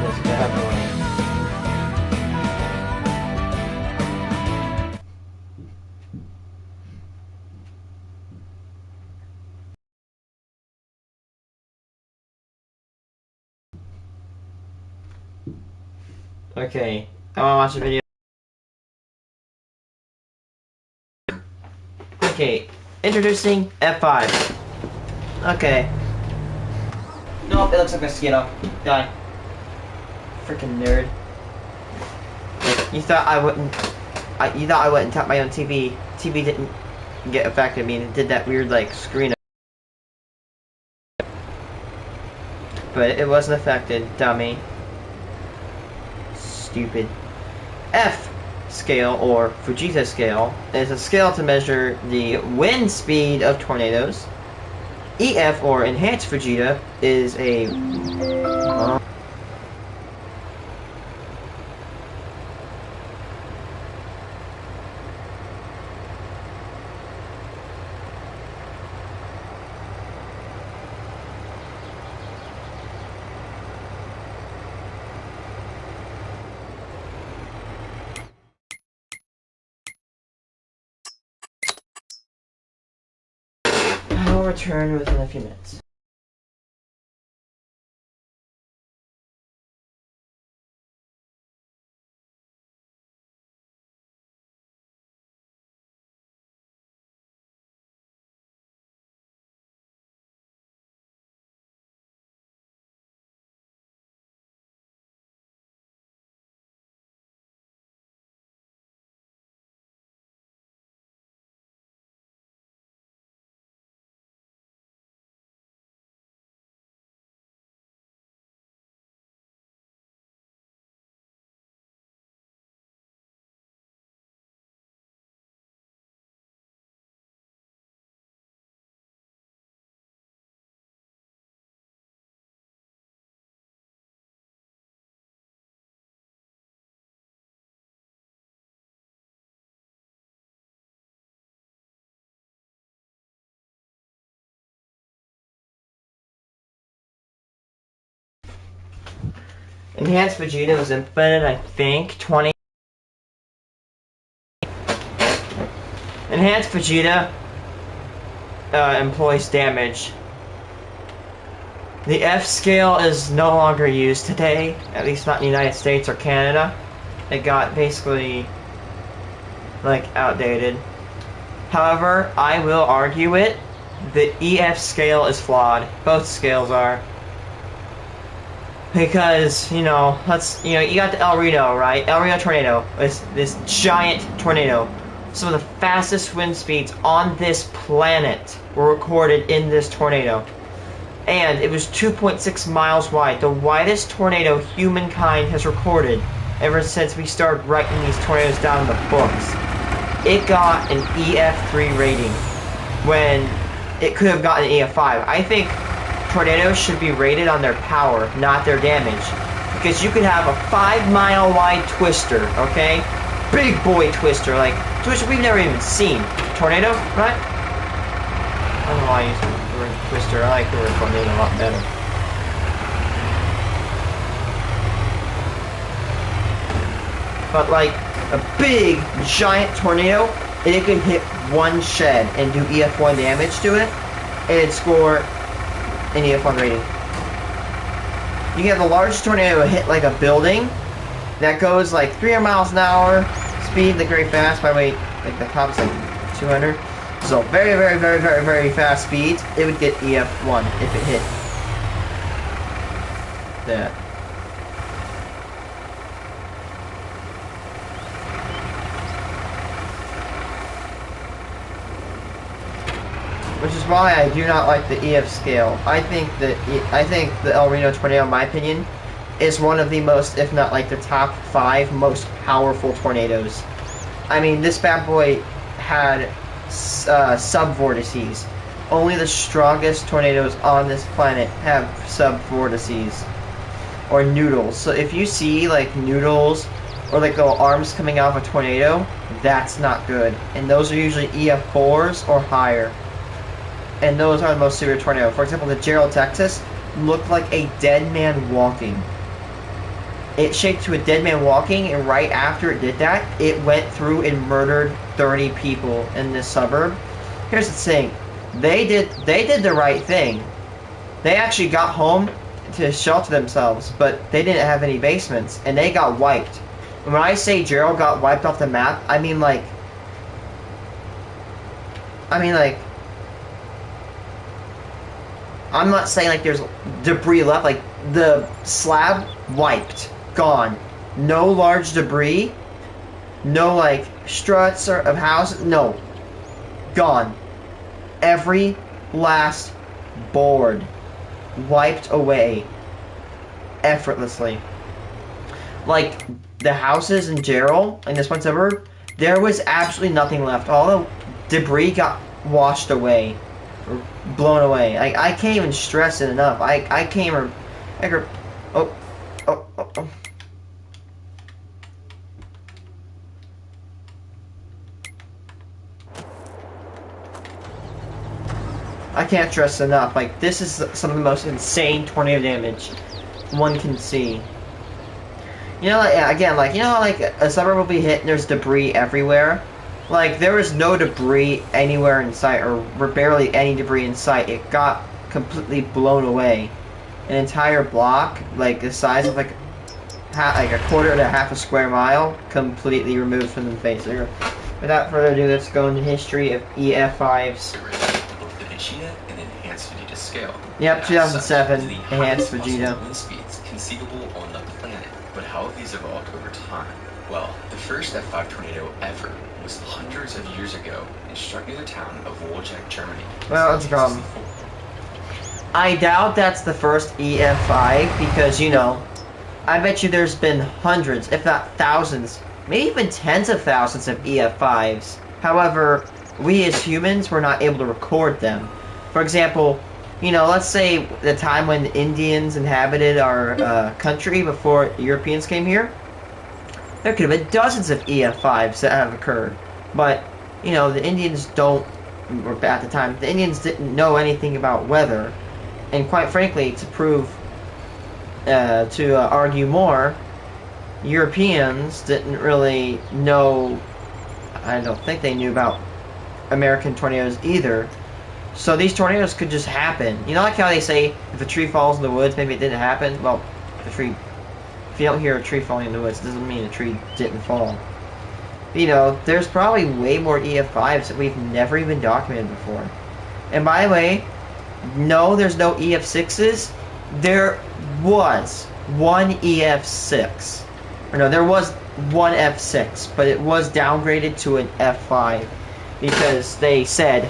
this bad boy. Okay, I wanna watch a video. Okay, introducing F5. Okay. Nope, it looks like a mosquito. Die. Freaking nerd. You thought I wouldn't. You thought I wouldn't tap my own TV. TV didn't get affected. I mean, it did that weird like screen. But it wasn't affected, dummy. Stupid. F scale, or Fujita scale, is a scale to measure the wind speed of tornadoes. EF, or enhanced Fujita, is a I will return within a few minutes. Enhanced Vegeta was implemented, I think, Enhanced Vegeta employs damage. The F scale is no longer used today, at least not in the United States or Canada. It got basically, like, outdated. However, I will argue it. The EF scale is flawed. Both scales are. Because, you know, you got the El Reno, right? El Reno tornado. It's this giant tornado. Some of the fastest wind speeds on this planet were recorded in this tornado. And it was 2.6 miles wide. The widest tornado humankind has recorded ever since we started writing these tornadoes down in the books. It got an EF3 rating when it could have gotten an EF5. I think tornadoes should be rated on their power, not their damage. Because you could have a 5-mile wide twister, okay? Big boy twister, like twister we've never even seen. Tornado, right? I don't know why I use the word twister. I like the word tornado a lot better. But like a big, giant tornado, and it could hit one shed and do EF1 damage to it, and it'd score an EF1 rating. You can have the largest tornado hit like a building that goes like 300 miles an hour, speed like very fast, by the way, like the top's like 200. So very, very, very, very, very fast speeds, it would get EF1 if it hit that. Which is why I do not like the EF scale. I think the El Reno tornado, in my opinion, is one of the most, if not like the top 5 most powerful tornadoes. I mean, this bad boy had sub-vortices. Only the strongest tornadoes on this planet have sub-vortices. Or noodles. So if you see like noodles or like little arms coming out of a tornado, that's not good. And those are usually EF4s or higher. And those are the most severe tornado. For example, the Gerald, Texas, looked like a dead man walking. it shaped to a dead man walking, and right after it did that, it went through and murdered 30 people in this suburb. Here's the thing. They did the right thing. They actually got home to shelter themselves, but they didn't have any basements, and they got wiped. And when I say Gerald got wiped off the map, I mean like I'm not saying like there's debris left, like the slab wiped, gone. No large debris, no like struts or of houses, no. Gone. Every last board wiped away effortlessly. Like the houses in Gerald, in this one suburb, there was absolutely nothing left. All the debris got washed away, or blown away. I can't even stress it enough. I can't even. Oh. I can't stress enough. Like, this is some of the most insane tornado damage one can see. You know, like, again, like, you know how, like, a suburb will be hit and there's debris everywhere? Like, there was no debris anywhere in sight, or barely any debris in sight. It got completely blown away. An entire block, like, the size of, like a quarter to half a square mile, completely removed from the face. Without further ado, let's go into the history of EF5s. Vegeta and enhanced Vegeta scale. Yep, 2007, enhanced Vegeta. Wind speeds conceivable on the planet, but how have these evolved over time? Well, the first F5 tornado ever was hundreds of years ago and struck near the town of Woljack, Germany. Well, let's go. I doubt that's the first EF5 because, you know, I bet you there's been hundreds, if not thousands, maybe even tens of thousands of EF5s. However, we as humans were not able to record them. For example, you know, let's say the time when the Indians inhabited our country before Europeans came here. There could have been dozens of EF5s that have occurred. But, you know, the Indians or at the time, the Indians didn't know anything about weather. And quite frankly, to argue more, Europeans didn't really know, I don't think they knew about American tornadoes either. So these tornadoes could just happen. You know, like how they say if a tree falls in the woods, maybe it didn't happen? Well, if you don't hear a tree falling in the woods, it doesn't mean a tree didn't fall. You know, there's probably way more EF5s that we've never even documented before. And by the way, no, there's no EF6s. There was one EF6. Or no, there was one F6, but it was downgraded to an F5 because they said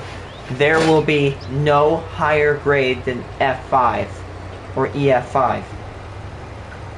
there will be no higher grade than F5 or EF5.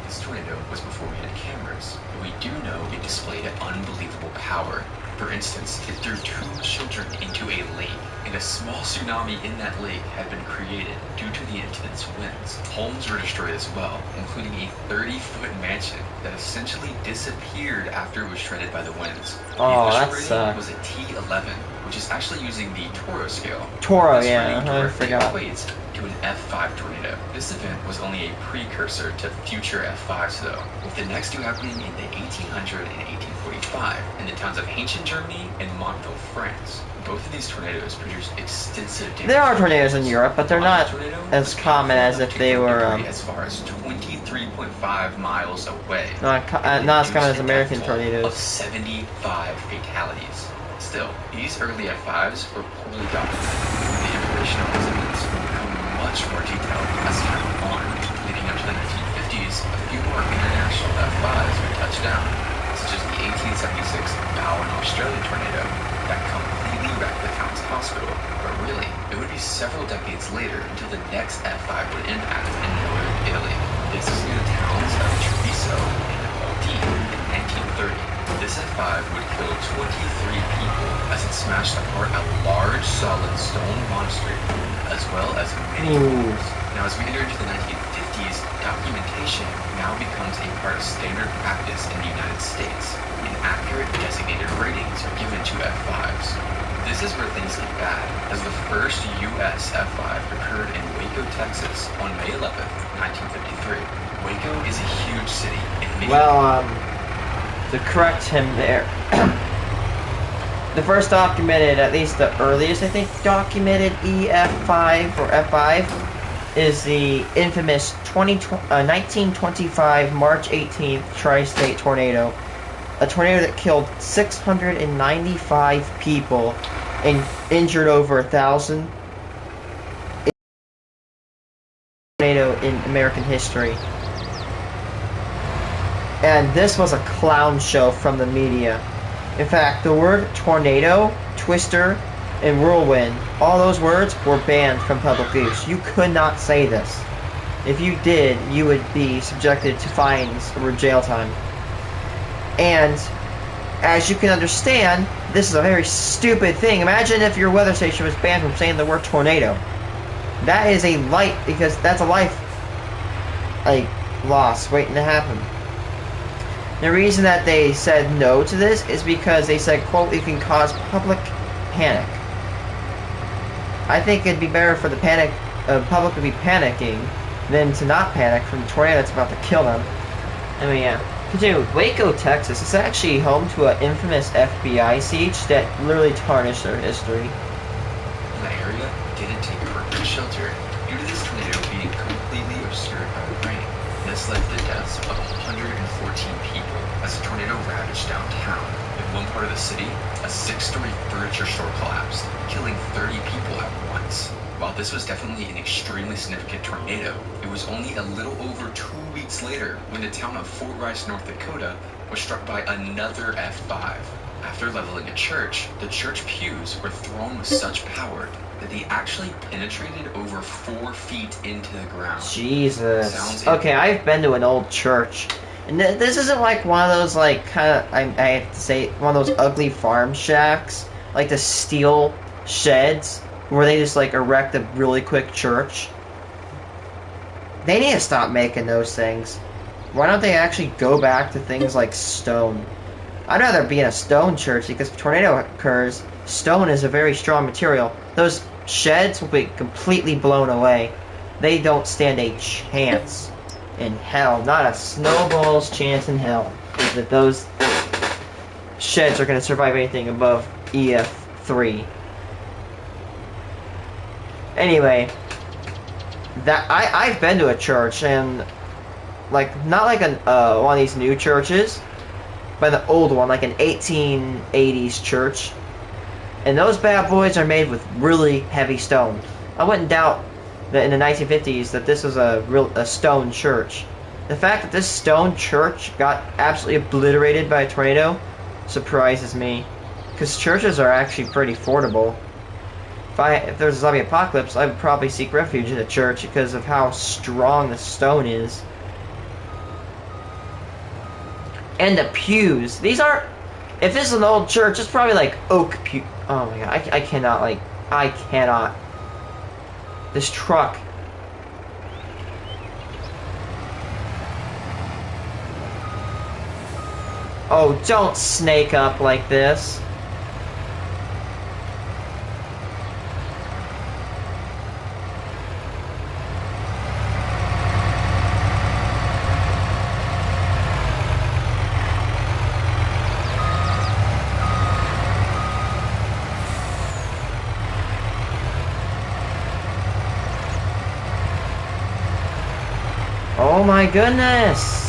This tornado was before we had cameras, but we do know it displayed an unbelievable power. For instance, it threw 2 children into a lake, and a small tsunami in that lake had been created due to the intense winds. Homes were destroyed as well, including a 30-foot mansion that essentially disappeared after it was shredded by the winds. Oh, the that's was a T11, which is actually using the Toro scale. Toro, yeah, I forgot. Equates to an F5 tornado. This event was only a precursor to future F5s though, with the next 2 happening in the 1800 and 1845 in the towns of Haitian, Germany and Montville, France. Both of these tornadoes produced extensive damage. There are tornadoes in Europe, but they're not as common as if they were as far as 23.5 miles away. Not as common as American tornadoes. Of 75 fatalities. Still, these early F5s were poorly documented. The information on these events will become much more detailed as time went on. Leading up to the 1950s, a few more international F5s would touch down, such as the 1876 Bowen, Australian tornado that completely wrecked the town's hospital. But really, it would be several decades later until the next F5 would impact in northern Italy. This is near the towns of Treviso and Aldine in 1930. This F5 would kill 23 people as it smashed apart a large solid stone monster, as well as many homes. Now as we enter into the 1950s, documentation now becomes a part of standard practice in the United States, and accurate designated ratings are given to F5s. This is where things get bad, as the first U.S. F5 occurred in Waco, Texas on May 11, 1953. Waco is a huge city, and many Well, to correct him there, the first documented, at least the earliest, I think, documented EF5 or F5 is the infamous 1925 March 18th tri-state tornado. A tornado that killed 695 people and injured over 1,000. Tornado in American history. And this was a clown show from the media. In fact, the word tornado, twister, and whirlwind, all those words were banned from public use. You could not say this. If you did, you would be subjected to fines or jail time. And as you can understand, this is a very stupid thing. Imagine if your weather station was banned from saying the word tornado. That is a light, because that's a life loss waiting to happen. The reason that they said no to this is because they said, quote, it can cause public panic. I think it'd be better for the public to be panicking than to not panic from a tornado that's about to kill them. I mean, yeah. Continue with Waco, Texas. It's actually home to an infamous FBI siege that literally tarnished their history. The area didn't take permanent shelter due to this tornado being completely obscured by the rain. This led to the deaths of 114 people as the tornado ravaged downtown. In one part of the city, a 6-story furniture store collapsed, killing 30 people at once. While this was definitely an extremely significant tornado, it was only a little over 2 weeks later when the town of Fort Rice, North Dakota was struck by another F5. After leveling a church, the church pews were thrown with such power that they actually penetrated over 4 feet into the ground. Jesus. Okay, I've been to an old church. And this isn't like one of those, like, kind of, I have to say, one of those ugly farm shacks. Like the steel sheds where they just, like, erect a really quick church. They need to stop making those things. Why don't they actually go back to things like stone? I'd rather be in a stone church, because if a tornado occurs, stone is a very strong material. Those sheds will be completely blown away. They don't stand a chance in hell. Not a snowball's chance in hell that those sheds are going to survive anything above EF3. Anyway, that I've been to a church, and like not like one of these new churches, but an old one, like an 1880s church. And those bad boys are made with really heavy stone. I wouldn't doubt that in the 1950s that this was a stone church. The fact that this stone church got absolutely obliterated by a tornado surprises me, because churches are actually pretty affordable. If there's a zombie apocalypse, I would probably seek refuge in a church because of how strong the stone is. And the pews. These aren't... If this is an old church, it's probably like oak pew... Oh my god, I cannot, like... I cannot. This truck. Oh, don't snake up like this. Oh my goodness!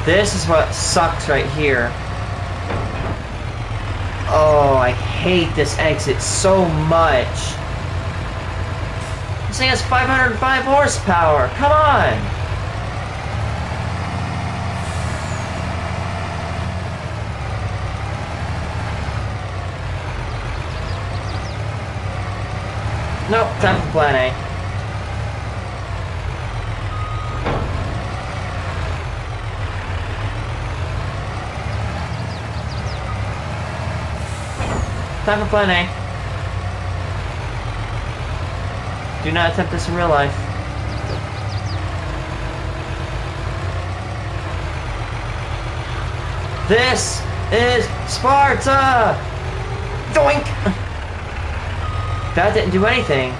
This is what sucks right here. Oh, I hate this exit so much. This thing has 505 horsepower. Come on. Nope, time for plan A. Time for plan A. Do not attempt this in real life. This is Sparta! Doink! That didn't do anything.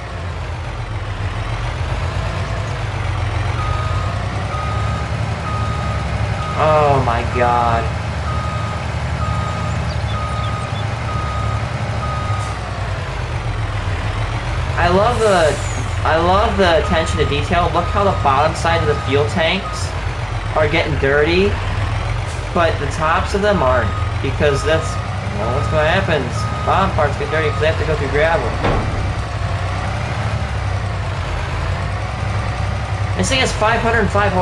Oh my god. I love the attention to detail. Look how the bottom side of the fuel tanks are getting dirty, but the tops of them aren't, because that's, well, what's going to happen. Bottom parts get dirty because they have to go through gravel. This thing has 505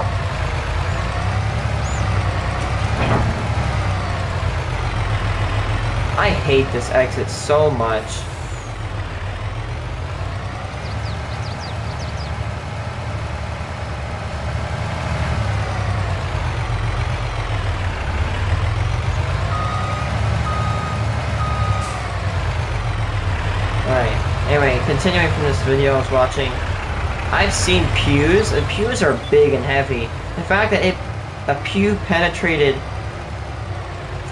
I hate this exit so much. Anyway, continuing from this video I was watching, I've seen pews, and pews are big and heavy. The fact that a pew penetrated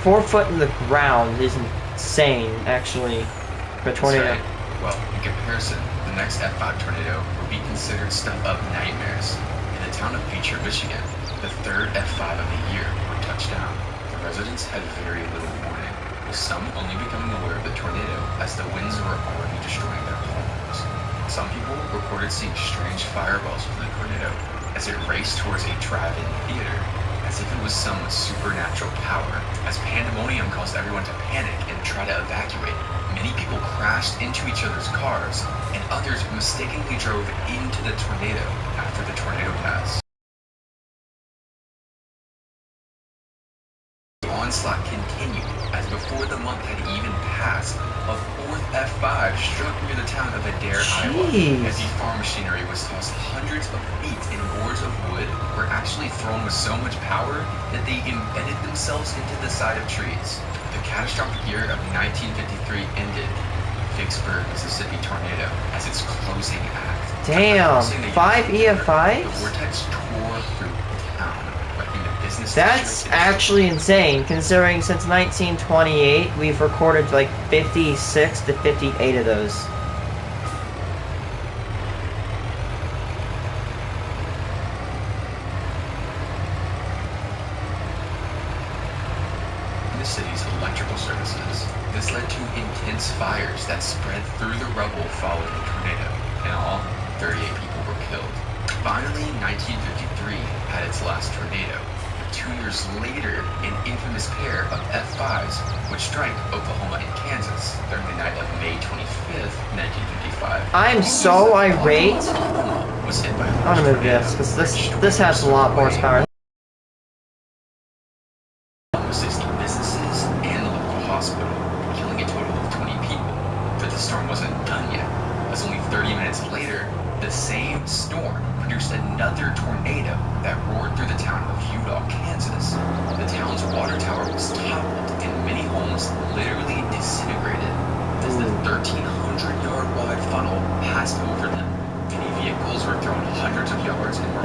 4 foot in the ground is insane, actually, for a tornado. Right. Well, in comparison, the next F5 tornado would be considered stuff-up nightmares. In the town of Beecher, Michigan, the third F5 of the year would touch down. The residents had very little warning, with some only becoming aware of the tornado as the winds were already destroying their homes. Some people reported seeing strange fireballs from the tornado as it raced towards a drive-in theater, as if it was some supernatural power. As pandemonium caused everyone to panic and try to evacuate, many people crashed into each other's cars, and others mistakenly drove into the tornado after the tornado passed. The onslaught continued, as before the month had even passed, a fourth F5 struck near the town of Adair, Iowa, as the farm machinery was tossed hundreds of feet and boards of wood were actually thrown with so much power that they embedded themselves into the side of trees. The catastrophic year of 1953 ended. Vicksburg, Mississippi tornado as its closing act. Damn, 5 EF5s? The vortex tore through the town, wrecking the business. That's actually insane, considering since 1928 we've recorded like 56 to 58 of those. The city's electrical services. This led to intense fires that spread through the rubble following the tornado. In all, 38 people were killed. Finally, 1953 had its last tornado. 2 years later, an infamous pair of F5s would strike Oklahoma and Kansas during the night of May 25th, 1955. I'm so irate. Oklahoma was hit by a I'm gonna move this, because this has a lot more horsepower. Almost 60 businesses and the local hospital, killing a total of 20 people. But the storm wasn't done yet, as only 30 minutes later, the same storm produced another tornado that roared through the town of Udall, Kansas. The town's water tower was toppled and many homes literally disintegrated as the 1,300-yard wide funnel passed over them. Many vehicles were thrown hundreds of yards and were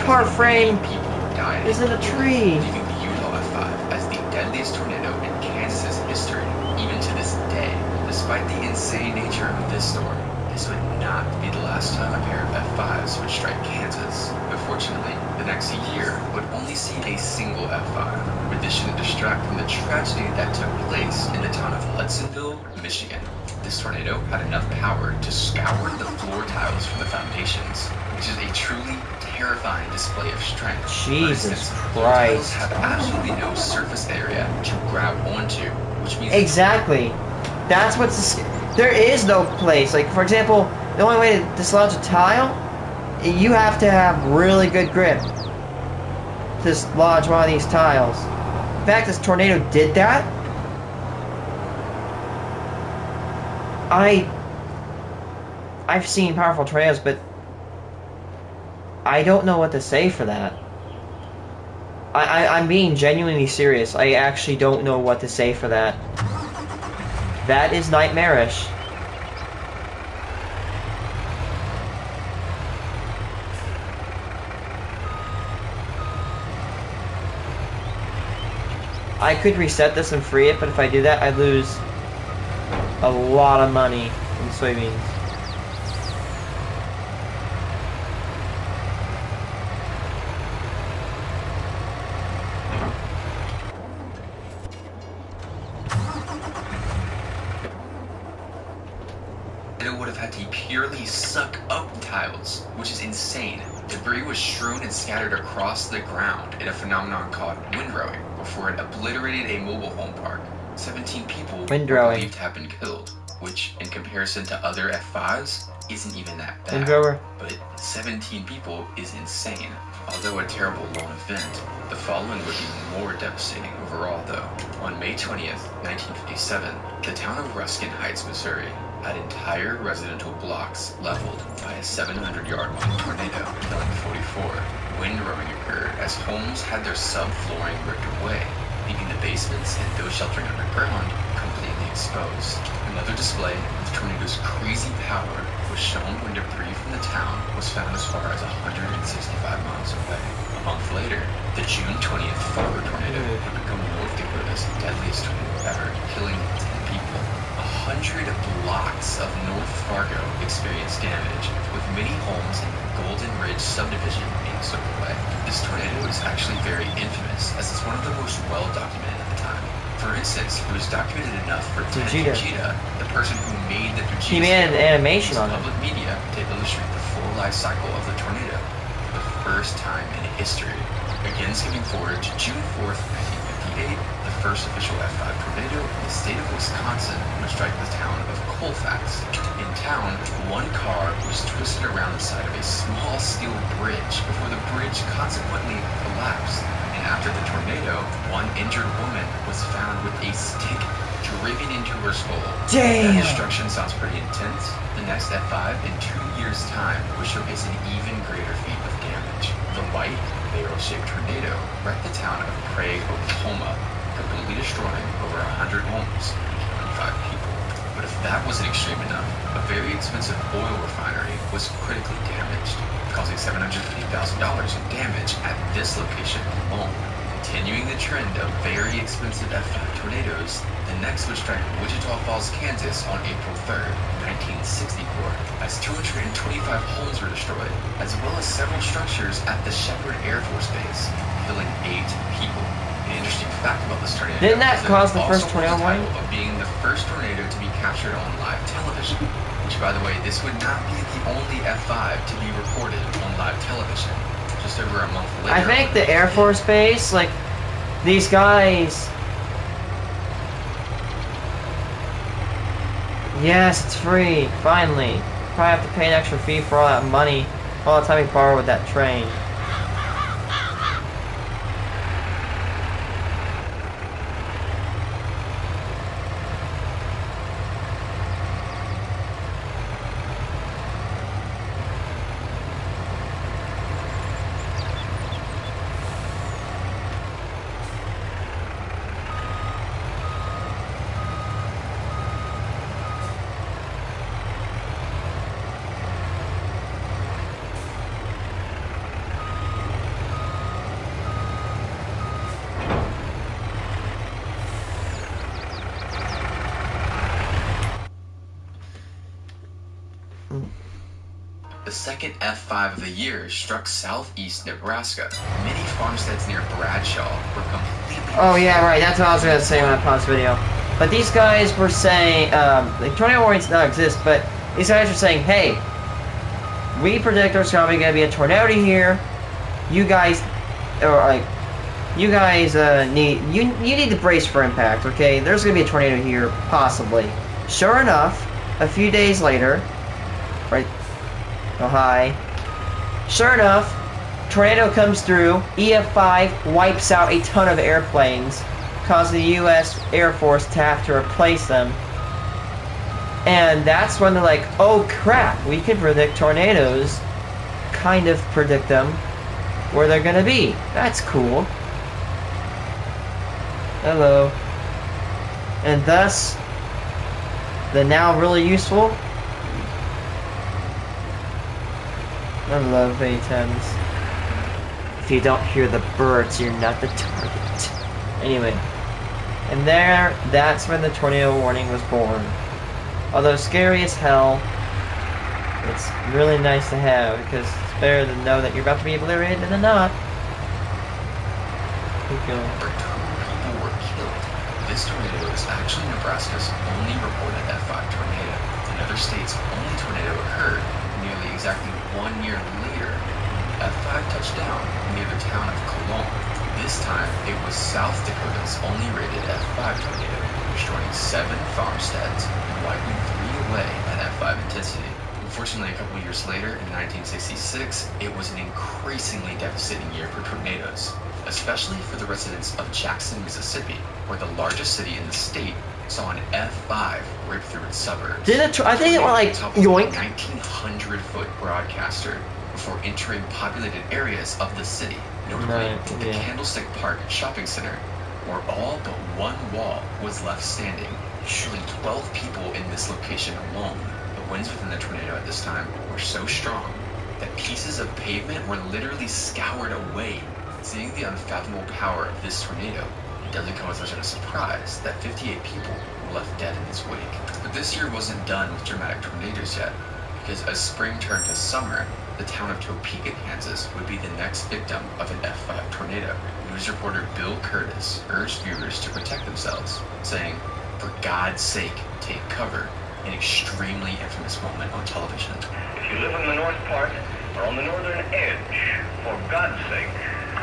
car frame people died. is in a tree. Leaving the Utah F5 as the deadliest tornado in Kansas's history, even to this day. Despite the insane nature of this storm, this would not be the last time a pair of F5s would strike Kansas. But fortunately, the next year would only see a single F5, but this shouldn't distract from the tragedy that took place in the town of Hudsonville, Michigan. This tornado had enough power to scour the floor tiles from the foundations, which is a truly terrifying display of strength. Jesus For instance, Christ. tornadoes have absolutely no surface area to grab onto, which means Exactly. That's what's... There is no place. Like, for example, the only way to dislodge a tile, you have to have really good grip to dislodge one of these tiles. In fact, this tornado did that. I've seen powerful tornadoes, but I don't know what to say for that. I'm being genuinely serious. I actually don't know what to say for that. That is nightmarish. I could reset this and free it, but if I do that, I lose a lot of money in soybeans. it would have had to purely suck up tiles, which is insane. Debris was strewn and scattered across the ground in a phenomenon called windrowing before it obliterated a mobile home park. 17 people were Windrowing. believed to have been killed, which, in comparison to other F5s, isn't even that bad. Windrower. But 17 people is insane. Although a terrible lone event, the following would be more devastating overall, though. On May 20th, 1957, the town of Ruskin Heights, Missouri, had entire residential blocks leveled by a 700-yard-long tornado, killing 44. Windrowing occurred as homes had their subflooring ripped away, leaving the basements and those sheltering underground completely exposed. Another display of the tornado's crazy power was shown when debris from the town was found as far as 165 miles away. A month later, the June 20th Fargo tornado had become North Dakota's deadliest tornado ever, killing 10 people. 100 blocks of North Fargo experienced damage, with many homes in the Golden Ridge subdivision being swept away. This tornado is actually very infamous, as it's one of the most well-documented at the time. For instance, it was documented enough for Ted Fujita, the person who made the Fujita, he made an animation on it. Public media to illustrate the full life cycle of the tornado for the first time in history. Again, skipping forward to June 4th, 1958, the first official F5 tornado in the state of Wisconsin would strike the town of Colfax. In town, one car was twisted around the side of a small steel bridge before the bridge consequently collapsed. And after the tornado, one injured woman was found with a stick driven into her skull. Damn! That destruction sounds pretty intense. The next F5 in 2 years' time would showcase an even greater feat of damage. The white, barrel-shaped tornado wrecked the town of Craig, Oklahoma, completely destroying over 100 homes and killing 5 people. But if that wasn't extreme enough, a very expensive oil refinery was critically damaged, causing $750,000 in damage at this location alone. Continuing the trend of very expensive F5 tornadoes, the next would strike Wichita Falls, Kansas on April 3rd, 1964, as 225 homes were destroyed, as well as several structures at the Shepherd Air Force Base, killing 8 people. An interesting fact about this tornado Didn't that is cause it the first also holds tornado the title warning? of being the first tornado to be captured on live television. Which, by the way, this would not be the only F5 to be recorded on live television. Just over a month later, I think the Air Force Base, like, these guys... Yes, it's free, finally. Probably have to pay an extra fee for all that money, all the time we borrowed with that train. The second F5 of the year struck southeast Nebraska. Many farmsteads near Bradshaw were completely... Oh yeah, right, that's what I was gonna say when I paused the video. But these guys were saying, the tornado warnings do not exist, but these guys are saying, hey, We predict there's probably gonna be a tornado here. You guys, or like, you guys you need to brace for impact. Okay, there's gonna be a tornado here, possibly. Sure enough, a few days later, right? Oh hi. Sure enough, tornado comes through. EF5 wipes out a ton of airplanes, causing the U.S. Air Force to have to replace them. And that's when they're like, oh crap, we can predict tornadoes. Kind of predict them where they're gonna be. That's cool. Hello. And thus, the now really useful. I love A-10s. If you don't hear the birds, you're not the target. Anyway. And that's when the tornado warning was born. Although scary as hell, it's really nice to have, because it's better to know that you're about to be obliterated than not. Keep going. Over 2 people were killed. This tornado is actually Nebraska's only reported F5 tornado. Another state's only tornado occurred nearly exactly 1 year later. F5 touched down near the town of Cologne. This time, it was South Dakota's only rated F5 tornado, destroying 7 farmsteads and wiping 3 away at F5 intensity. Unfortunately, a couple years later, in 1966, it was an increasingly devastating year for tornadoes, especially for the residents of Jackson, Mississippi, where the largest city in the state saw an F5 rip through its suburbs. I think it went like yoink. 1,900-foot broadcaster before entering populated areas of the city, notably the Candlestick Park Shopping Center, where all but one wall was left standing, killing 12 people in this location alone. The winds within the tornado at this time were so strong that pieces of pavement were literally scoured away. Seeing the unfathomable power of this tornado, it doesn't come as much of a surprise that 58 people were left dead in its wake. But this year wasn't done with dramatic tornadoes yet, because as spring turned to summer, the town of Topeka, Kansas would be the next victim of an F5 tornado. News reporter Bill Curtis urged viewers to protect themselves, saying, "For God's sake, take cover," an extremely infamous moment on television. If you live in the north part or on the northern edge, for God's sake,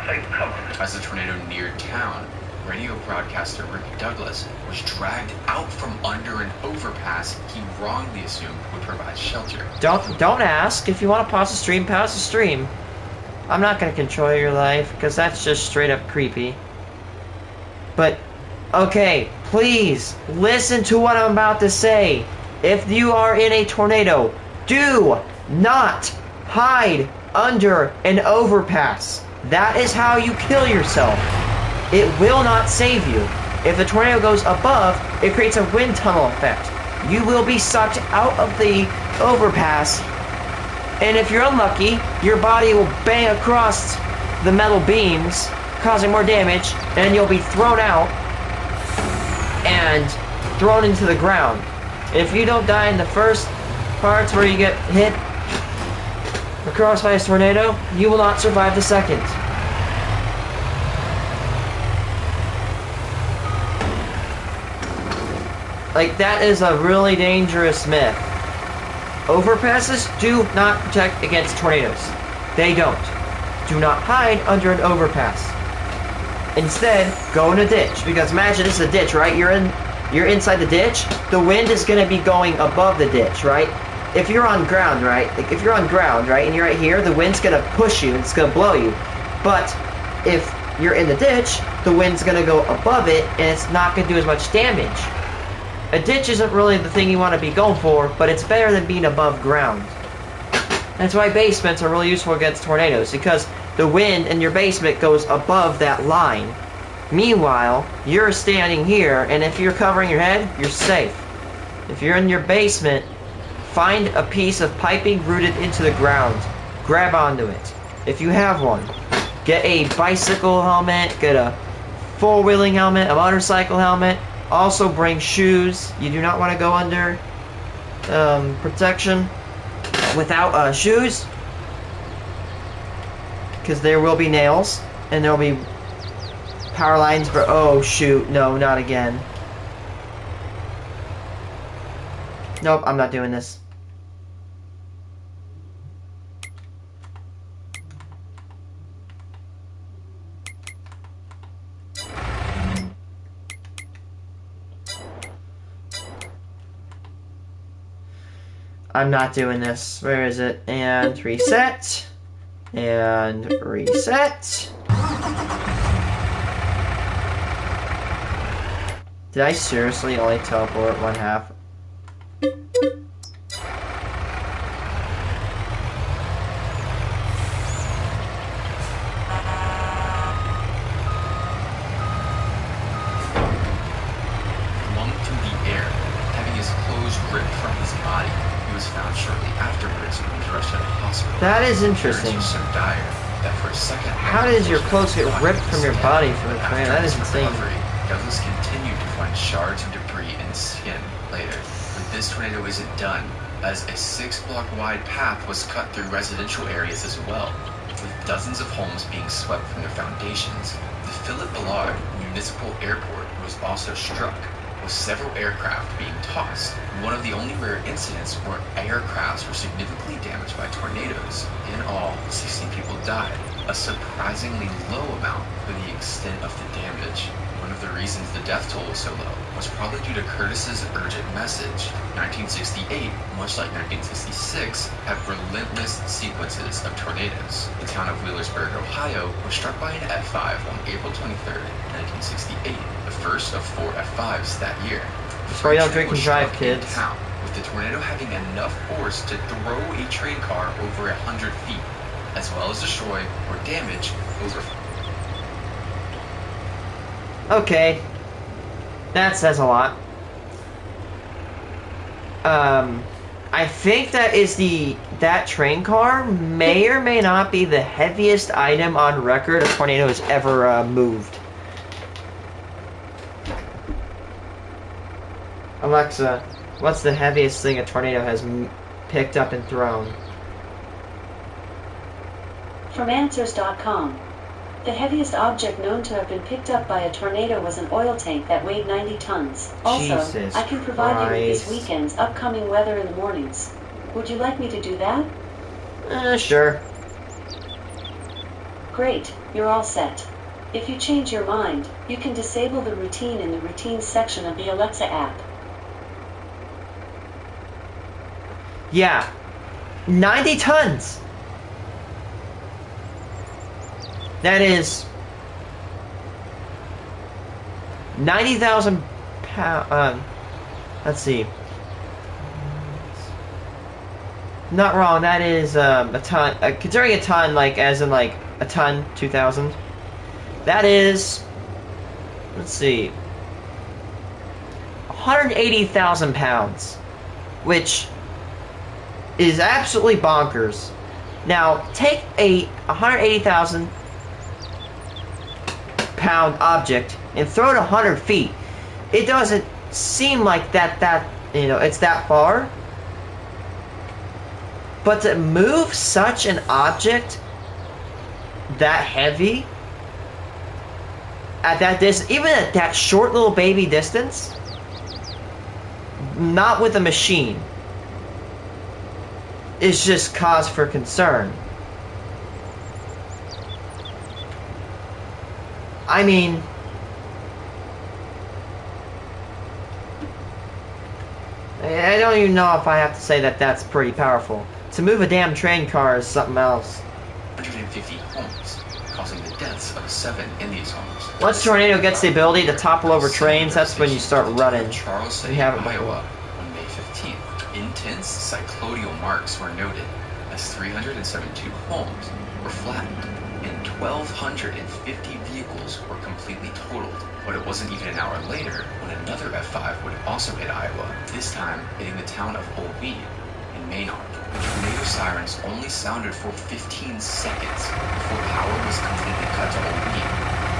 take cover. As the tornado neared town, radio broadcaster Rick Douglas was dragged out from under an overpass he wrongly assumed would provide shelter. Don't ask. If you want to pause the stream, pause the stream. I'm not going to control your life, because that's just straight up creepy. But, okay, please, listen to what I'm about to say. If you are in a tornado, do not hide under an overpass. That is how you kill yourself. It will not save you. If the tornado goes above, it creates a wind tunnel effect. You will be sucked out of the overpass, and if you're unlucky, your body will bang across the metal beams, causing more damage, and you'll be thrown out and thrown into the ground. If you don't die in the first parts where you get hit across by a tornado, you will not survive the second. Like, that is a really dangerous myth. Overpasses do not protect against tornadoes. They don't. Do not hide under an overpass. Instead, go in a ditch. Because imagine this is a ditch, right? You're inside the ditch. The wind is going to be going above the ditch, right? If you're on ground, right? Like, if you're on ground, right, and you're right here, the wind's going to push you. It's going to blow you. But if you're in the ditch, the wind's going to go above it, and it's not going to do as much damage. A ditch isn't really the thing you want to be going for, but it's better than being above ground. That's why basements are really useful against tornadoes, because the wind in your basement goes above that line. Meanwhile, you're standing here, and if you're covering your head, you're safe. If you're in your basement, find a piece of piping rooted into the ground. Grab onto it. If you have one, get a bicycle helmet, get a four-wheeling helmet, a motorcycle helmet. Also bring shoes. You do not want to go under protection without shoes, because there will be nails and there will be power lines. But oh shoot, no, not again. Nope, I'm not doing this. I'm not doing this. Where is it? And reset. And reset. Did I seriously only teleport one half? That is interesting. So dire that for a second, how does your clothes get ripped from your body from the tornado? That is insane. Douglas continued to find shards of debris in his skin later. But this tornado isn't done, as a 6-block wide path was cut through residential areas as well, with dozens of homes being swept from their foundations. The Philip Ballard Municipal Airport was also struck, with several aircraft being tossed. One of the only rare incidents where aircrafts were significantly damaged by tornadoes. In all, 16 people died, a surprisingly low amount for the extent of the damage. One of the reasons the death toll was so low was probably due to Curtis's urgent message. 1968, much like 1966, had relentless sequences of tornadoes. The town of Wheelersburg, Ohio, was struck by an F5 on April 23rd, 1968, the first of 4 F5s that year. That's why you don't drink and drive, kids. Town, with the tornado having enough force to throw a train car over 100 feet, as well as destroy or damage over. Okay, that says a lot. I think that train car may or may not be the heaviest item on record a tornado has ever moved. Alexa, what's the heaviest thing a tornado has picked up and thrown? From Answers.com. The heaviest object known to have been picked up by a tornado was an oil tank that weighed 90 tons. Also, Jesus I can provide you with this Christ. weekend's upcoming weather in the mornings. Would you like me to do that? Sure. Great, you're all set. If you change your mind, you can disable the routine in the routines section of the Alexa app. Yeah. 90 tons! That is 90,000 pounds. Let's see. Not wrong. That is a ton. Considering a ton, like as in like a ton, 2,000. That is. Let's see. 180,000 pounds, which is absolutely bonkers. Now take a 180,000 pound object and throw it 100 feet. It doesn't seem like that it's that far. But to move such an object that heavy at that distance, even at that short little baby distance, not with a machine, is just cause for concern. I mean, I don't even know if I have to say that that's pretty powerful. To move a damn train car is something else. 150 homes, causing the deaths of 7 in these homes. Once a tornado gets the ability to topple over trains, that's when you start running. Charles City, We have it Iowa, on May 15th. Intense cyclodial marks were noted, as 372 homes were flattened, and 1,250 vehicles were completely totaled. But it wasn't even an hour later when another F5 would also hit Iowa, this time hitting the town of Old Weed in Maynard. The tornado sirens only sounded for 15 seconds before power was completely cut to Old Weed,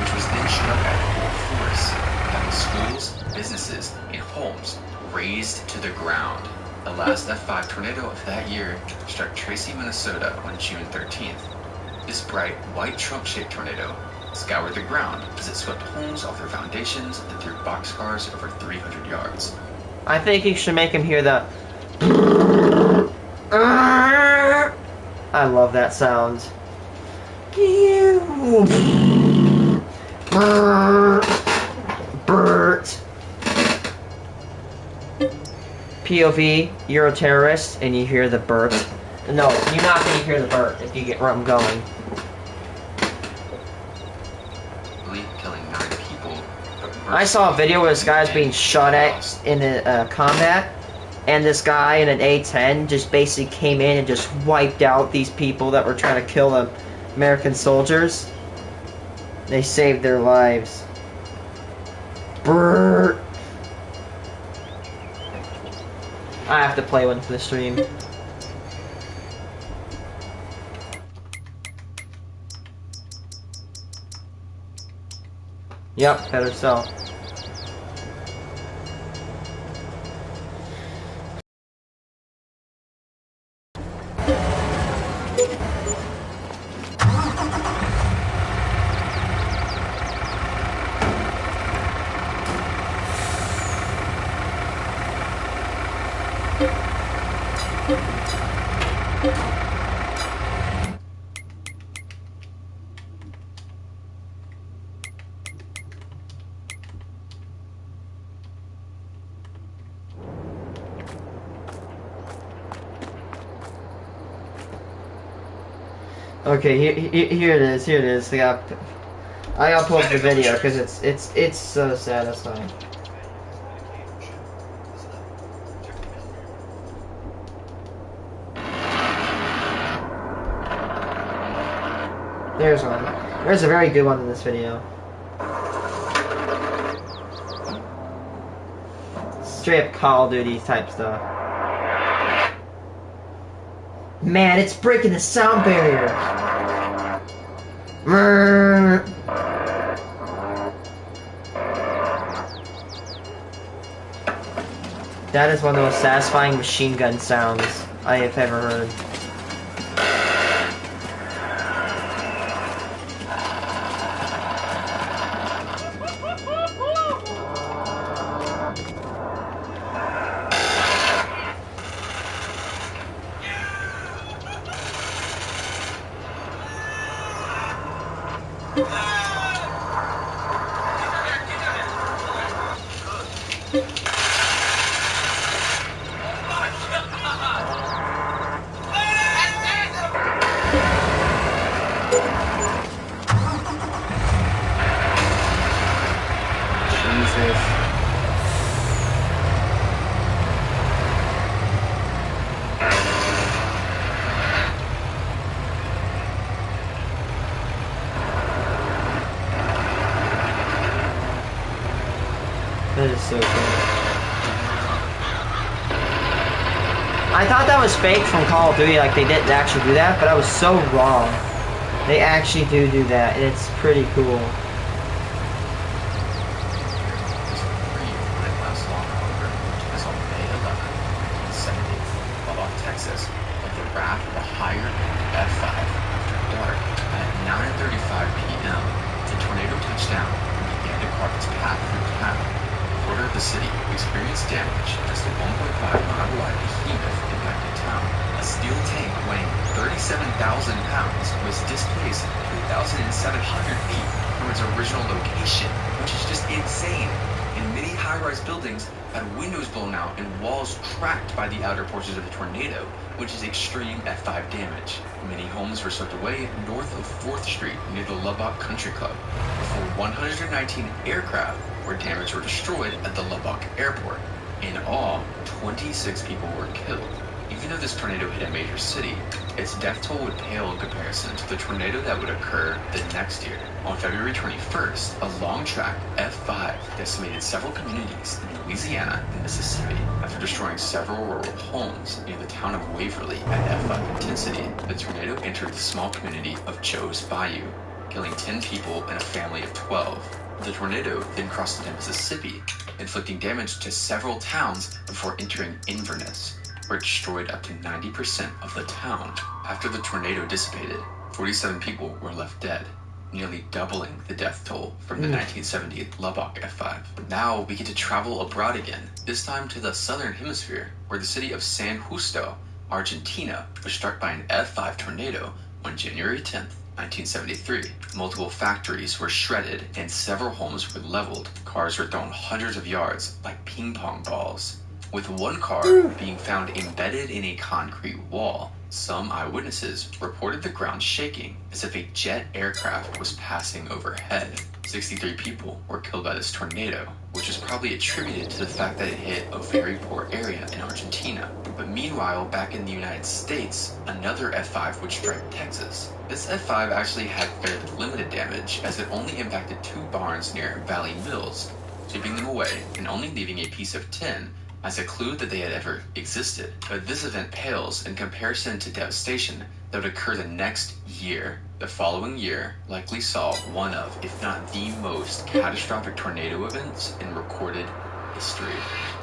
which was then struck at full force, having schools, businesses, and homes razed to the ground. The last F5 tornado of that year struck Tracy, Minnesota on June 13th. This bright, white Trump-shaped tornado scoured the ground as it swept homes off their foundations and threw boxcars over 300 yards. I think you should make him hear the. I love that sound. Bert. POV, you're a terrorist, and you hear the burp. No, you're not gonna hear the burp if you get where I'm going. Killing 9 people. I saw a video where this guy's being shot at in a combat, and this guy in an A-10 just basically came in and just wiped out these people that were trying to kill the American soldiers. They saved their lives. Brrr. I have to play one for the stream. Yep, better so. Okay, here it is. Here it is. I gotta pull up the video because it's so satisfying. There's one. There's a very good one in this video. Straight up Call of Duty type stuff. Man, it's breaking the sound barrier. That is one of the most satisfying machine gun sounds I have ever heard. That is so cool. I thought that was fake from Call of Duty, like they didn't actually do that, but I was so wrong. They actually do that, and it's pretty cool. Texas, like the wrath of a hired F-5 after dark at 9:35 p.m. The tornado touched down and began to carve its path through town. A quarter of the city experienced damage as the 1.5-mile-wide behemoth impacted town. A steel tank weighing 37,000 pounds was displaced 3,700 feet from its original location, which is just insane. And many high-rise buildings had windows blown out and walls cracked by the outer portions of the tornado, which is extreme F5 damage. Many homes were swept away north of 4th Street near the Lubbock Country Club, before 119 aircraft were damaged or destroyed at the Lubbock Airport. In all, 26 people were killed. Even though this tornado hit a major city, its death toll would pale in comparison to the tornado that would occur the next year. On February 21st, a long-track F5 decimated several communities in Louisiana and Mississippi. After destroying several rural homes near the town of Waverly at F5 intensity, the tornado entered the small community of Joe's Bayou, killing 10 people and a family of 12. The tornado then crossed into Mississippi, inflicting damage to several towns before entering Inverness, where it destroyed up to 90% of the town. After the tornado dissipated, 47 people were left dead, nearly doubling the death toll from the 1970 Lubbock F5. Now we get to travel abroad again, this time to the southern hemisphere, where the city of San Justo, Argentina, was struck by an F5 tornado on January 10th. 1973. Multiple factories were shredded and several homes were leveled. Cars were thrown hundreds of yards like ping pong balls. with one car being found embedded in a concrete wall. Some eyewitnesses reported the ground shaking as if a jet aircraft was passing overhead. 63 people were killed by this tornado, which is probably attributed to the fact that it hit a very poor area in Argentina. But meanwhile, back in the United States, another F5 would strike Texas. This F5 actually had fairly limited damage, as it only impacted 2 barns near Valley Mills, sweeping them away and only leaving a piece of tin as a clue that they had ever existed. But this event pales in comparison to devastation that would occur the next year. The following year likely saw one of, if not the most, catastrophic tornado events in recorded history.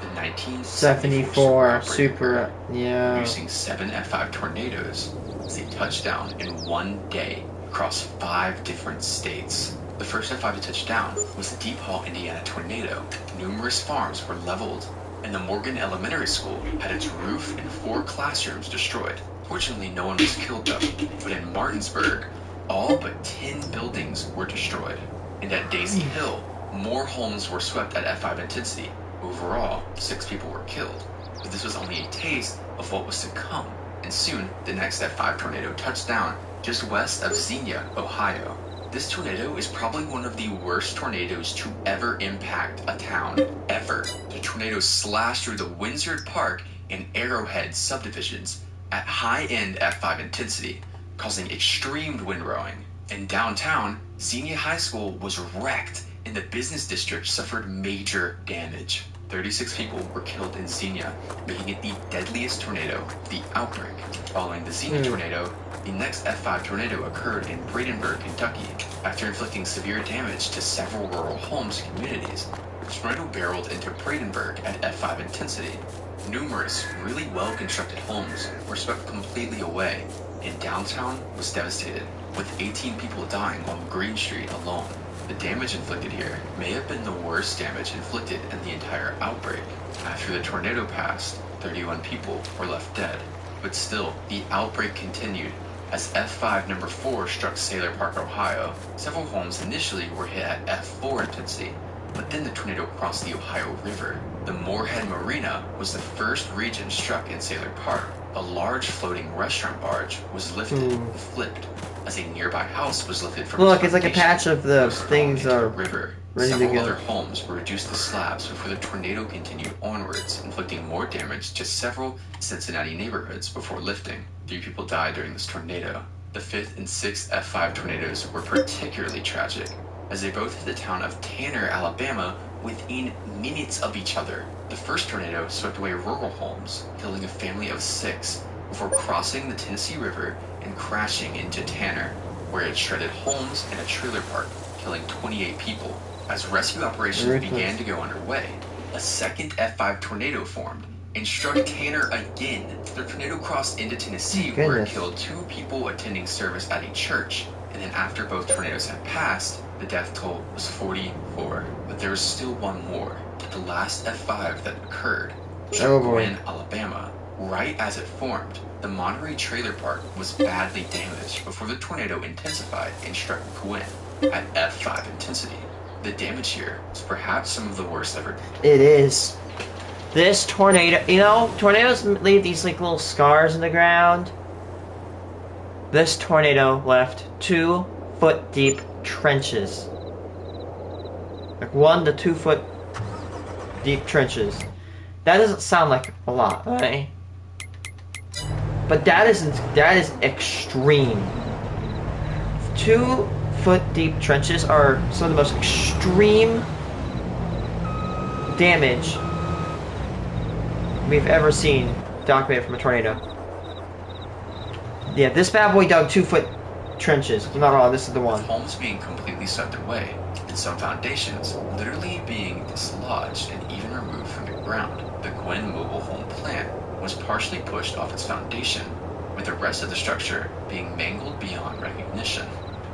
The 1974 Super, yeah. producing 7 F5 tornadoes as they touched down in one day across 5 different states. The first F5 to touch down was the Deep Hall, Indiana tornado. Numerous farms were leveled, and the Morgan Elementary School had its roof and 4 classrooms destroyed. Fortunately, no one was killed though, but in Martinsburg, all but 10 buildings were destroyed. And at Daisy Hill, more homes were swept at F5 intensity. Overall, 6 people were killed, but this was only a taste of what was to come. And soon, the next F5 tornado touched down just west of Xenia, Ohio. This tornado is probably one of the worst tornadoes to ever impact a town, ever. The tornado slashed through the Windsor Park and Arrowhead subdivisions at high-end F5 intensity, causing extreme wind rowing. In downtown, Xenia High School was wrecked, and the business district suffered major damage. 36 people were killed in Xenia, making it the deadliest tornado of the outbreak. Following the Xenia tornado, the next F5 tornado occurred in Bradenburg, Kentucky. After inflicting severe damage to several rural homes and communities, the tornado barreled into Bradenburg at F5 intensity. Numerous, really well-constructed homes were swept completely away, and downtown was devastated, with 18 people dying on Green Street alone. The damage inflicted here may have been the worst damage inflicted in the entire outbreak. After the tornado passed, 31 people were left dead. But still, the outbreak continued as F5 number 4 struck Sailor Park, Ohio. Several homes initially were hit at F4 intensity, but then the tornado crossed the Ohio River. The Moorhead Marina was the first region struck in Sailor Park. A large floating restaurant barge was lifted and flipped as a nearby house was lifted from Look, its it's like a foundation, patch of the was thrown things into the are river. ready to Several go. other homes were reduced to slabs before the tornado continued onwards, inflicting more damage to several Cincinnati neighborhoods before lifting. 3 people died during this tornado. The 5th and 6th F5 tornadoes were particularly tragic, as they both hit the town of Tanner, Alabama, within minutes of each other. The first tornado swept away rural homes, killing a family of 6, before crossing the Tennessee River and crashing into Tanner, where it shredded homes and a trailer park, killing 28 people. As rescue operations began to go underway, a second F5 tornado formed and struck Tanner again. The tornado crossed into Tennessee, where it killed 2 people attending service at a church, and then after both tornadoes had passed, the death toll was 44. But there was still one more. The last F5 that occurred struck Gwen, Alabama. Right as it formed, the Monterey Trailer Park was badly damaged before the tornado intensified and struck Gwen at F5 intensity. The damage here is perhaps some of the worst ever. It is. This tornado, you know, tornadoes leave these like little scars in the ground. This tornado left 2-foot deep trenches. Like 1 to 2 foot deep trenches. That doesn't sound like a lot, right? But that is extreme. 2-foot deep trenches are some of the most extreme damage we've ever seen documented from a tornado. Yeah, this bad boy dug 2-foot trenches. If I'm not wrong, this is the one. With homes being completely swept away, and some foundations literally being dislodged and even removed from the ground. The Gwen mobile home plant was partially pushed off its foundation, with the rest of the structure being mangled beyond recognition.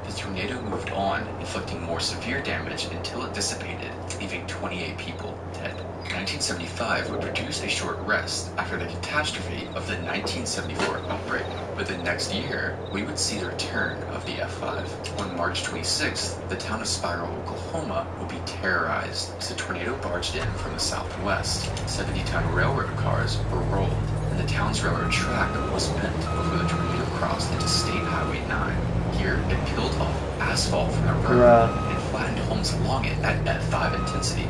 The tornado moved on, inflicting more severe damage until it dissipated, leaving 28 people dead. 1975 would produce a short rest after the catastrophe of the 1974 outbreak, but the next year, we would see the return of the F5. On March 26th, the town of Spiral, Oklahoma would be terrorized as a tornado barged in from the southwest. 70-ton railroad cars were rolled, and the town's railroad track was bent before the tornado crossed into State Highway 9. Here, it peeled off asphalt from the road and flattened homes along it at F5 intensity,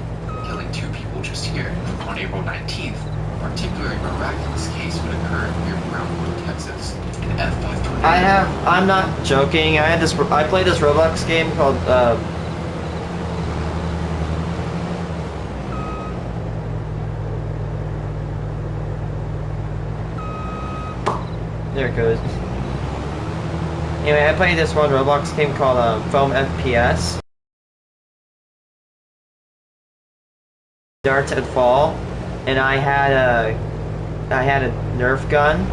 killing 2 people just here. On April 19th, a particularly miraculous case would occur near Brownwood, Texas. An F5 tornado. I'm not joking. I played this Roblox game called, there it goes. Anyway, I played this one Roblox game called Foam FPS. Darts would fall, and I had a Nerf gun.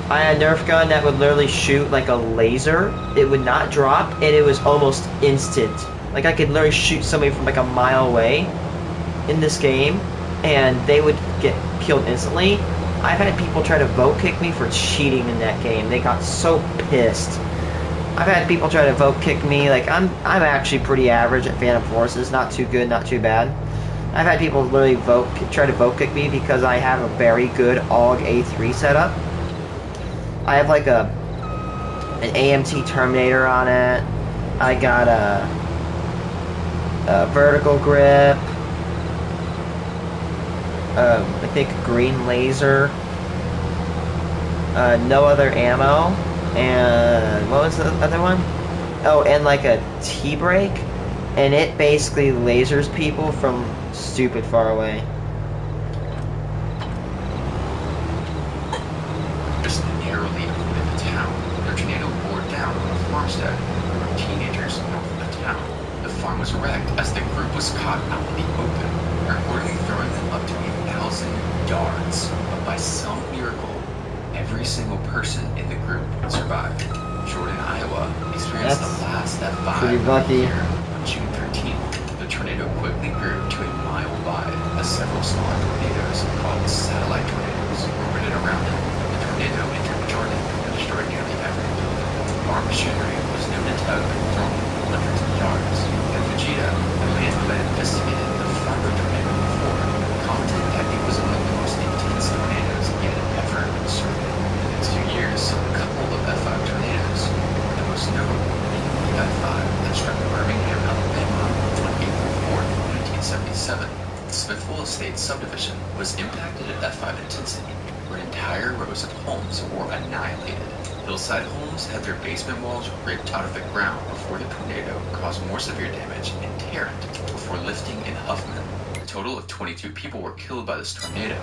I had a Nerf gun that would literally shoot like a laser. It would not drop, and it was almost instant. Like I could literally shoot somebody from like a mile away in this game, and they would get killed instantly. I've had people try to vote kick me for cheating in that game. They got so pissed. I've had people try to vote kick me. Like I'm actually pretty average at Phantom Forces. Not too good, not too bad. I've had people literally try to vote kick me because I have a very good AUG A3 setup. I have like an AMT Terminator on it. I got a vertical grip. I think green laser. No other ammo. And what was the other one? Oh, and like a T-brake. And it basically lasers people from stupid far away. Just narrowly avoided the town. The tornado bore down on a farmstead where teenagers north of the town. The farm was wrecked as the group was caught out in the open, reportedly throwing them up to 1,000 yards. But by some miracle, every single person in the group survived. Jordan, Iowa experienced the last F5 here on June 13th. The tornado quickly grew to a mile wide as several smaller tornadoes called satellite tornadoes orbited around it. The tornado entered Jordan and destroyed nearly every building. Farm machinery was known to tug and thrown hundreds of yards. And Fujita, a man who had investigated the Fargo tornado before, commented that it was one of the most intense tornadoes he had ever observed. In the next few years, a couple of F5 tornadoes were the most notable. The F5 that struck Birmingham, Alabama on April 4th, 1977. The Smithville Estates subdivision was impacted at F5 intensity, where entire rows of homes were annihilated. Hillside homes had their basement walls ripped out of the ground before the tornado caused more severe damage in Tarrant before lifting in Huffman. A total of 22 people were killed by this tornado,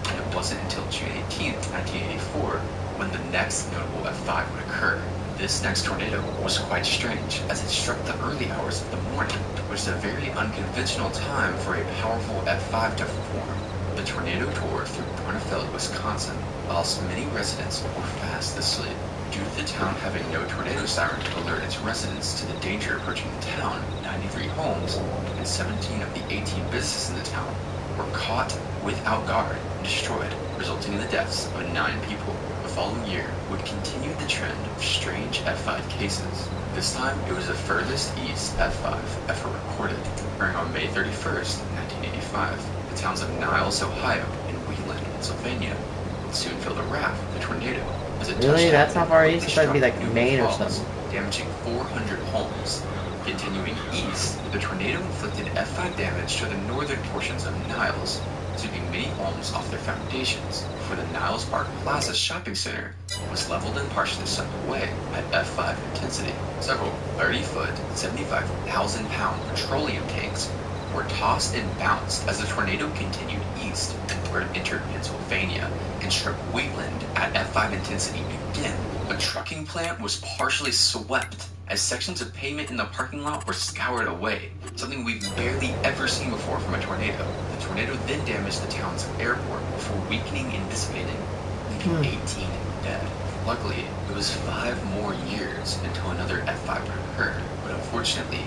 and it wasn't until June 18, 1984, when the next notable F5 would occur. This next tornado was quite strange, as it struck the early hours of the morning, which is a very unconventional time for a powerful F5 to form. The tornado tore through Barnefeld, Wisconsin, whilst many residents were fast asleep. Due to the town having no tornado siren to alert its residents to the danger approaching the town, 93 homes and 17 of the 18 businesses in the town were caught without guard and destroyed, resulting in the deaths of 9 people. The following year would continue the trend of strange F5 cases. This time, it was the furthest east F5 ever recorded, occurring on May 31st, 1985. The towns of Niles, Ohio, and Wheeling, Pennsylvania would soon feel the wrath of the tornado as it Really? touched That's down how far and east? I thought it'd be like struck Maine or Newton Falls, something. damaging 400 homes. Continuing east, the tornado inflicted F5 damage to the northern portions of Niles, sweeping many homes off their foundations, before the Niles Park Plaza shopping center was leveled and partially swept away at F5 intensity. Several 30-foot, 75,000-pound petroleum tanks were tossed and bounced as the tornado continued east, where it entered Pennsylvania and struck Wheatland at F5 intensity again. A trucking plant was partially swept as sections of pavement in the parking lot were scoured away, something we've barely ever seen before from a tornado. The tornado then damaged the town's airport before weakening and dissipating, leaving 18 dead. Luckily, it was 5 more years until another F5 would occur, but unfortunately,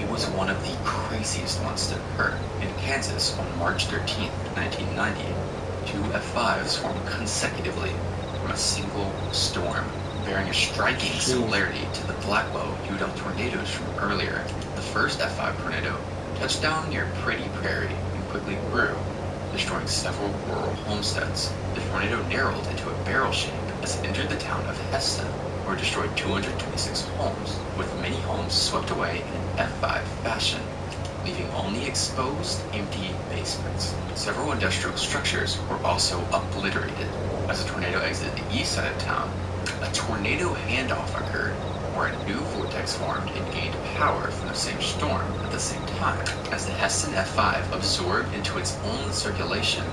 it was one of the craziest ones to occur. In Kansas on March 13, 1990, two F5s formed consecutively from a single storm, bearing a striking similarity to the Blackwell Udall tornadoes from earlier. The first F5 tornado touched down near Pretty Prairie and quickly grew, destroying several rural homesteads. The tornado narrowed into a barrel shape as it entered the town of Heston, where it destroyed 226 homes, with many homes swept away in an F5 fashion, leaving only exposed, empty basements. Several industrial structures were also obliterated. As the tornado exited the east side of town, a tornado handoff occurred, where a new vortex formed and gained power from the same storm at the same time. As the Heston F5 absorbed into its own circulation,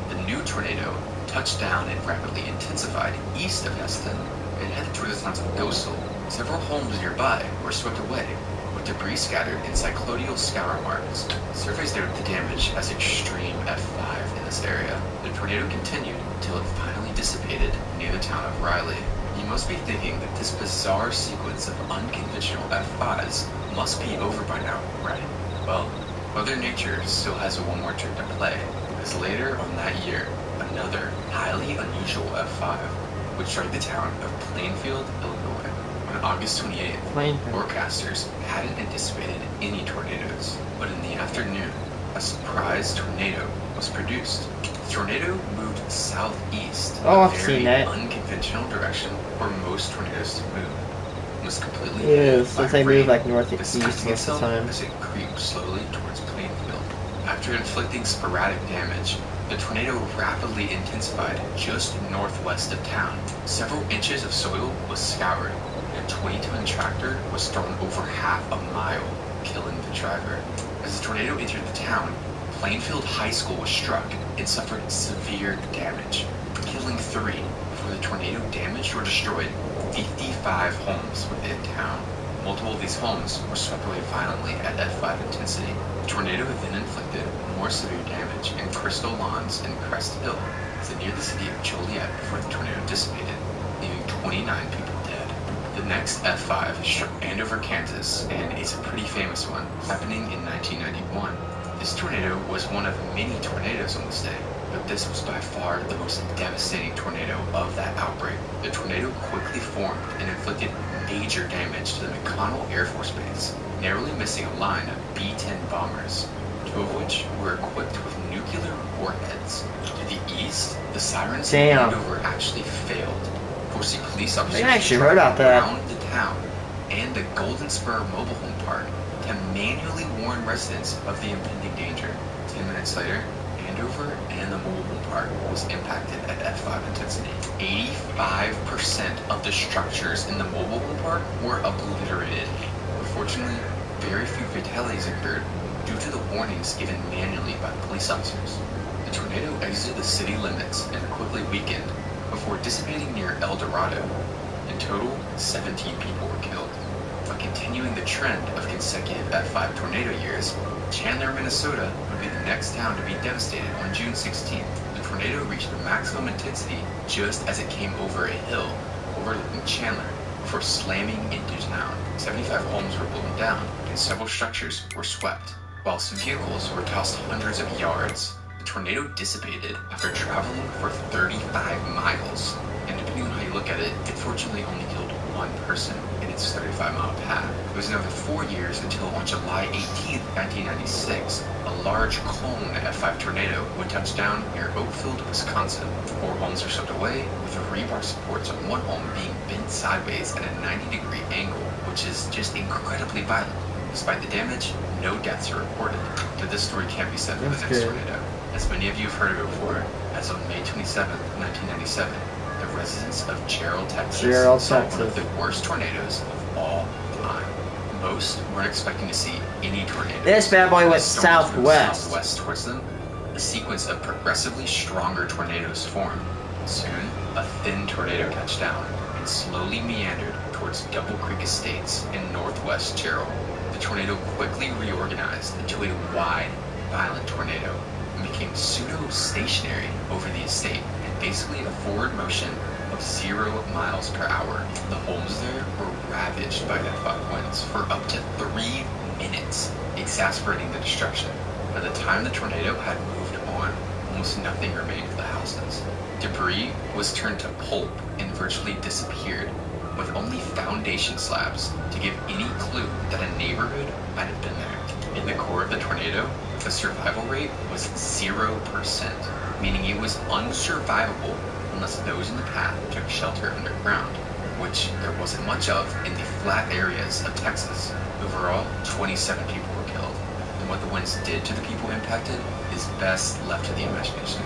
the new tornado touched down and rapidly intensified east of Heston and headed toward the towns of Gosel. Several homes nearby were swept away, with debris scattered in cyclodial scour marks. Surveys noted the damage as extreme F5 in this area. The tornado continued until it finally dissipated near the town of Riley. You must be thinking that this bizarre sequence of unconventional F5s must be over by now, right? Well, Mother Nature still has one more trick to play, because later on that year, another highly unusual F5 would strike the town of Plainfield, Illinois. On August 28th, forecasters hadn't anticipated any tornadoes, but in the afternoon, a surprise tornado was produced. The tornado moved southeast, a very unconventional direction where most tornadoes to move. It was completely since they move like northeast most of the time. As it creeped slowly towards Plainfield. After inflicting sporadic damage, the tornado rapidly intensified just northwest of town. Several inches of soil was scoured, and a 20-ton tractor was thrown over half a mile, killing the driver. As the tornado entered the town, Plainfield High School was struck and suffered severe damage, killing 3 before the tornado damaged or destroyed 55 homes within town. Multiple of these homes were swept away violently at F5 intensity. The tornado then inflicted more severe damage in Crystal Lawns and Crest Hill as it neared the city of Joliet before the tornado dissipated, leaving 29 people dead. The next F5 struck Andover, Kansas, and it's a pretty famous one, happening in 1991. This tornado was one of many tornadoes on this day, but this was by far the most devastating tornado of that outbreak. The tornado quickly formed and inflicted major damage to the McConnell Air Force Base, narrowly missing a line of B-10 bombers, 2 of which were equipped with nuclear warheads. To the east, the sirens in Andover actually failed, forcing police officers to drive around the town and the Golden Spur mobile home park to manually warn residents of the impending danger. 10 minutes later, Andover and the mobile home park was impacted at F5 intensity. 85% of the structures in the mobile home park were obliterated. Unfortunately, very few fatalities occurred due to the warnings given manually by police officers. The tornado exited the city limits and quickly weakened before dissipating near El Dorado. In total, 17 people were killed. By continuing the trend of consecutive F5 tornado years, Chandler, Minnesota would be the next town to be devastated on June 16th. The tornado reached the maximum intensity just as it came over a hill overlooking Chandler before slamming into town. 75 homes were blown down and several structures were swept, while some vehicles were tossed hundreds of yards. The tornado dissipated after traveling for 35 miles, and depending on how you look at it, it fortunately only killed 1 person in its 35-mile path. It was another 4 years until on July 18, 1996, a large cone F5 tornado would touch down near Oakfield, Wisconsin. 4 homes were swept away, with the rebar supports on one home being bent sideways at a 90-degree angle, which is just incredibly violent. Despite the damage, no deaths are reported, but this story can't be said for the next tornado. As many of you have heard of it before, as on May 27, 1997, the residents of Gerald, Texas saw one of the worst tornadoes of all time. Most weren't expecting to see any tornadoes. This bad boy went southwest towards them. A sequence of progressively stronger tornadoes formed. Soon, a thin tornado touched down and slowly meandered towards Double Creek Estates in northwest Gerald. The tornado quickly reorganized into a wide, violent tornado and became pseudo-stationary over the estate, and basically a forward motion of 0 miles per hour. The homes there were ravaged by F5 winds for up to 3 minutes. exasperating the destruction. By the time the tornado had moved on, almost nothing remained of the houses. Debris was turned to pulp and virtually disappeared, with only foundation slabs to give any clue that a neighborhood might have been there. In the core of the tornado, the survival rate was 0%, meaning it was unsurvivable unless those in the path took shelter underground, which there wasn't much of in the flat areas of Texas. Overall, 27 people were killed, and what the winds did to the people impacted is best left to the imagination.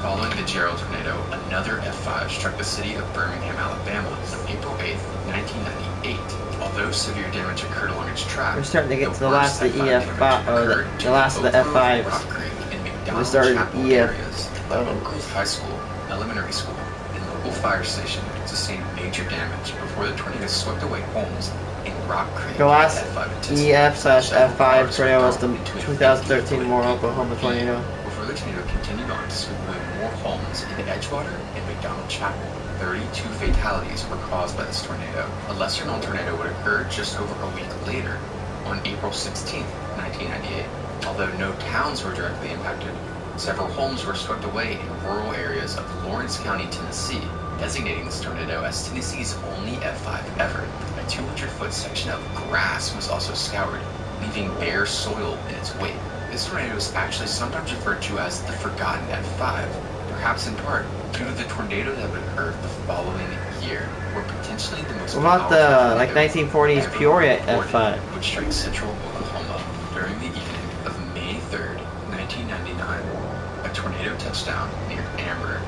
Following the Gerald tornado, another F5 struck the city of Birmingham, Alabama on April 8, 1998. Although severe damage occurred along its track, We're starting to get to the last of the EF5, or the last of the F5s. Rock Creek and McDonald We started Chapel EF. areas. Oak Grove High School, elementary school, and local fire station sustained major damage before the tornado swept away homes in Rock Creek. The last F5 intensity. EF/F5 tornado was the Between 2013 50 Moore, and Oklahoma 80 tornado. Before the tornado continued on to sweep away more homes in Edgewater and McDonald Chapel. 32 fatalities were caused by this tornado. A lesser-known tornado would occur just over a week later, on April 16, 1998. Although no towns were directly impacted, several homes were swept away in rural areas of Lawrence County, Tennessee, designating this tornado as Tennessee's only F5 ever. A 200-foot section of grass was also scoured, leaving bare soil in its wake. This tornado is actually sometimes referred to as the Forgotten F5, perhaps in part due to the tornado that would occur the following year, where potentially the most What about the powerful like tornado 1940s ever Peoria recorded F5? would strike central Oklahoma during the evening of May 3rd, 1999. A tornado touched down near Amber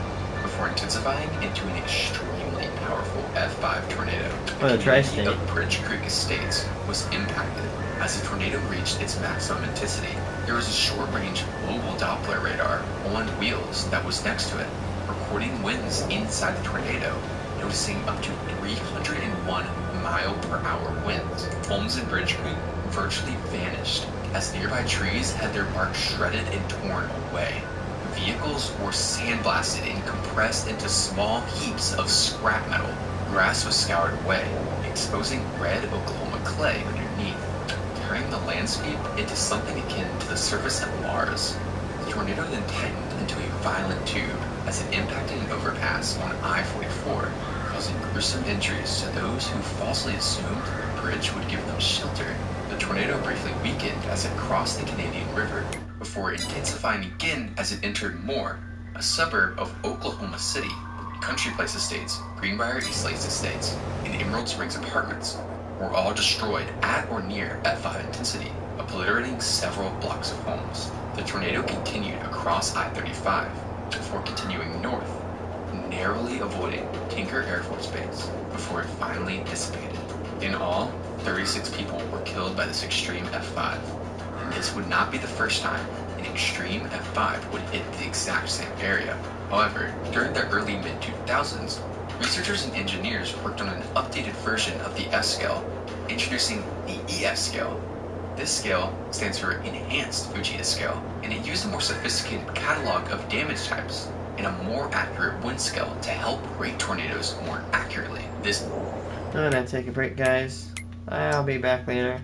before intensifying into an extremely powerful F5 tornado. Oh, the The tri-state. community of Bridge Creek Estates was impacted. As the tornado reached its maximum intensity, there was a short-range mobile Doppler radar on wheels that was next to it, recording winds inside the tornado, noticing up to 301 mile-per-hour winds. Homes in Bridge Creek virtually vanished, as nearby trees had their bark shredded and torn away. Vehicles were sandblasted and compressed into small heaps of scrap metal. Grass was scoured away, exposing red Oklahoma clay underneath, turning the landscape into something akin to the surface of Mars. The tornado then tightened into a violent tube as it impacted an overpass on I-44, causing gruesome injuries to those who falsely assumed the bridge would give them shelter. The tornado briefly weakened as it crossed the Canadian River, before intensifying again as it entered Moore, a suburb of Oklahoma City. Country Place Estates, Greenbrier Eastlake Estates, and Emerald Springs Apartments were all destroyed at or near F5 intensity, obliterating several blocks of homes. The tornado continued across I-35 before continuing north, narrowly avoiding Tinker Air Force Base before it finally dissipated. In all, 36 people were killed by this extreme F5, and this would not be the first time an extreme F5 would hit the exact same area. However, during the early mid-2000s, researchers and engineers worked on an updated version of the F-scale, introducing the EF scale. This scale stands for Enhanced Fujita Scale, and it used a more sophisticated catalog of damage types and a more accurate wind scale to help rate tornadoes more accurately. I'm gonna take a break, guys. I'll be back later.